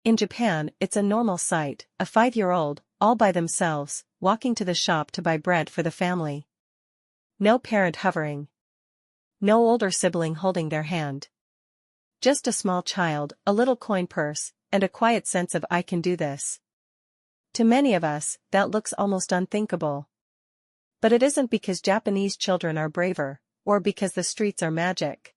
In Japan, it's a normal sight, a 5-year-old, all by themselves, walking to the shop to buy bread for the family. No parent hovering. No older sibling holding their hand. Just a small child, a little coin purse, and a quiet sense of "I can do this." To many of us, that looks almost unthinkable. But it isn't because Japanese children are braver, or because the streets are magic.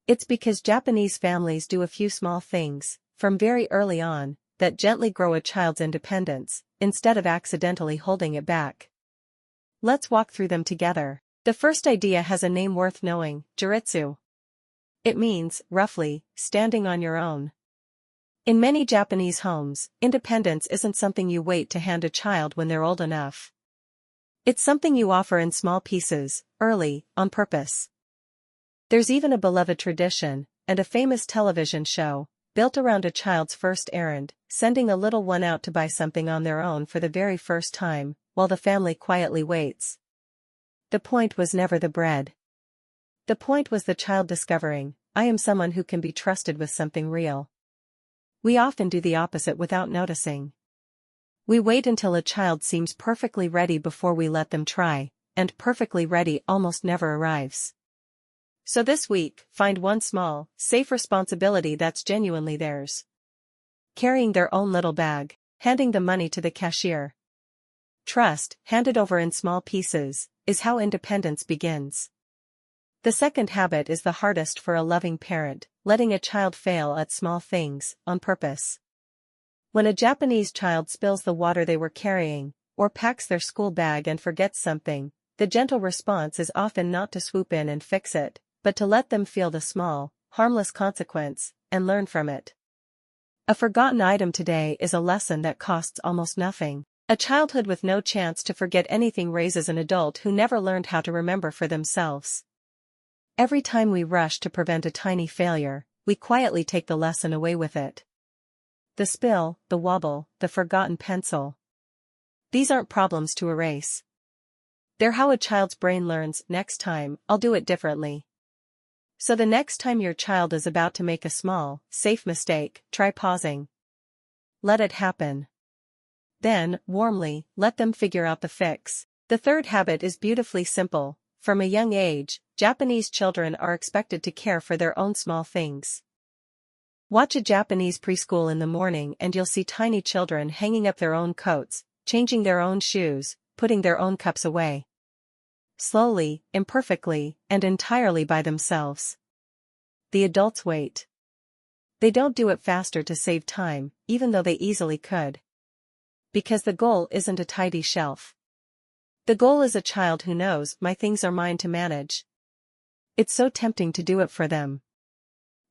It's because Japanese families do a few small things, from very early on, that gently grow a child's independence, instead of accidentally holding it back. Let's walk through them together. The first idea has a name worth knowing: Jiritsu. It means, roughly, standing on your own. In many Japanese homes, independence isn't something you wait to hand a child when they're old enough. It's something you offer in small pieces, early, on purpose. There's even a beloved tradition, and a famous television show, built around a child's first errand, sending a little one out to buy something on their own for the very first time, while the family quietly waits. The point was never the bread. The point was the child discovering, "I am someone who can be trusted with something real." We often do the opposite without noticing. We wait until a child seems perfectly ready before we let them try, and perfectly ready almost never arrives. So this week, find one small, safe responsibility that's genuinely theirs. Carrying their own little bag, handing the money to the cashier. Trust, handed over in small pieces, is how independence begins. The second habit is the hardest for a loving parent: letting a child fail at small things, on purpose. When a Japanese child spills the water they were carrying, or packs their school bag and forgets something, the gentle response is often not to swoop in and fix it, but to let them feel the small, harmless consequence, and learn from it. A forgotten item today is a lesson that costs almost nothing. A childhood with no chance to forget anything raises an adult who never learned how to remember for themselves. Every time we rush to prevent a tiny failure, we quietly take the lesson away with it. The spill, the wobble, the forgotten pencil. These aren't problems to erase. They're how a child's brain learns: next time, I'll do it differently. So the next time your child is about to make a small, safe mistake, try pausing. Let it happen. Then, warmly, let them figure out the fix. The third habit is beautifully simple. From a young age, Japanese children are expected to care for their own small things. Watch a Japanese preschool in the morning and you'll see tiny children hanging up their own coats, changing their own shoes, putting their own cups away. Slowly, imperfectly, and entirely by themselves. The adults wait. They don't do it faster to save time, even though they easily could. Because the goal isn't a tidy shelf. The goal is a child who knows, "My things are mine to manage." It's so tempting to do it for them.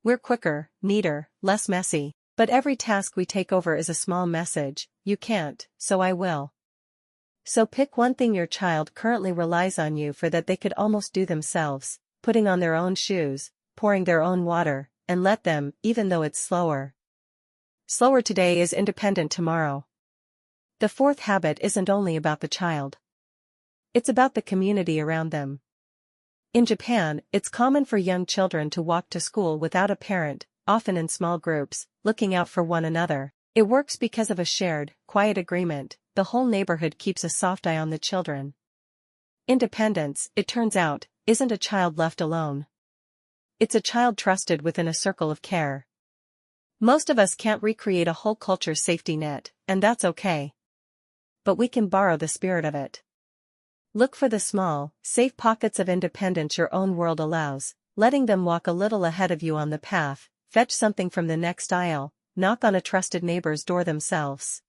We're quicker, neater, less messy, but every task we take over is a small message: "You can't, so I will." So pick one thing your child currently relies on you for that they could almost do themselves: putting on their own shoes, pouring their own water, and let them, even though it's slower. Slower today is independent tomorrow. The fourth habit isn't only about the child. It's about the community around them. In Japan, it's common for young children to walk to school without a parent, often in small groups, looking out for one another. It works because of a shared, quiet agreement: the whole neighborhood keeps a soft eye on the children. Independence, it turns out, isn't a child left alone. It's a child trusted within a circle of care. Most of us can't recreate a whole culture's safety net, and that's okay. But we can borrow the spirit of it. Look for the small, safe pockets of independence your own world allows, letting them walk a little ahead of you on the path, fetch something from the next aisle, knock on a trusted neighbor's door themselves.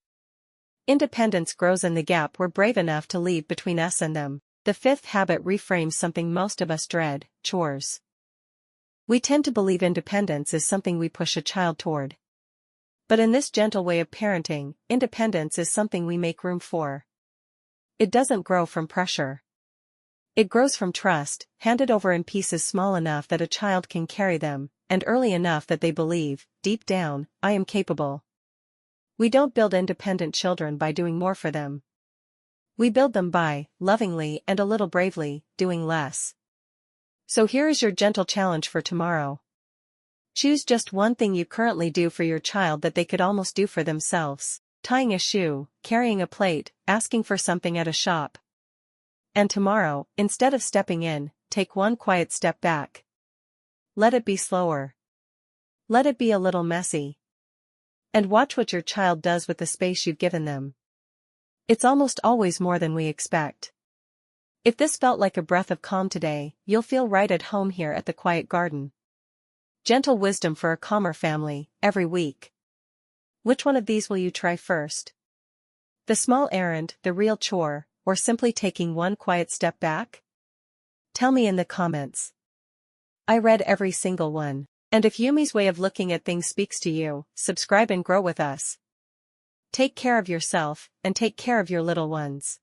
Independence grows in the gap we're brave enough to leave between us and them. The fifth habit reframes something most of us dread: chores. We tend to believe independence is something we push a child toward. But in this gentle way of parenting, independence is something we make room for. It doesn't grow from pressure. It grows from trust, handed over in pieces small enough that a child can carry them, and early enough that they believe, deep down, "I am capable." We don't build independent children by doing more for them. We build them by, lovingly and a little bravely, doing less. So here is your gentle challenge for tomorrow. Choose just one thing you currently do for your child that they could almost do for themselves. Tying a shoe, carrying a plate, asking for something at a shop. And tomorrow, instead of stepping in, take one quiet step back. Let it be slower. Let it be a little messy. And watch what your child does with the space you've given them. It's almost always more than we expect. If this felt like a breath of calm today, you'll feel right at home here at the Quiet Garden. Gentle wisdom for a calmer family, every week. Which one of these will you try first? The small errand, the real chore, or simply taking one quiet step back? Tell me in the comments. I read every single one. And if Yumi's way of looking at things speaks to you, subscribe and grow with us. Take care of yourself, and take care of your little ones.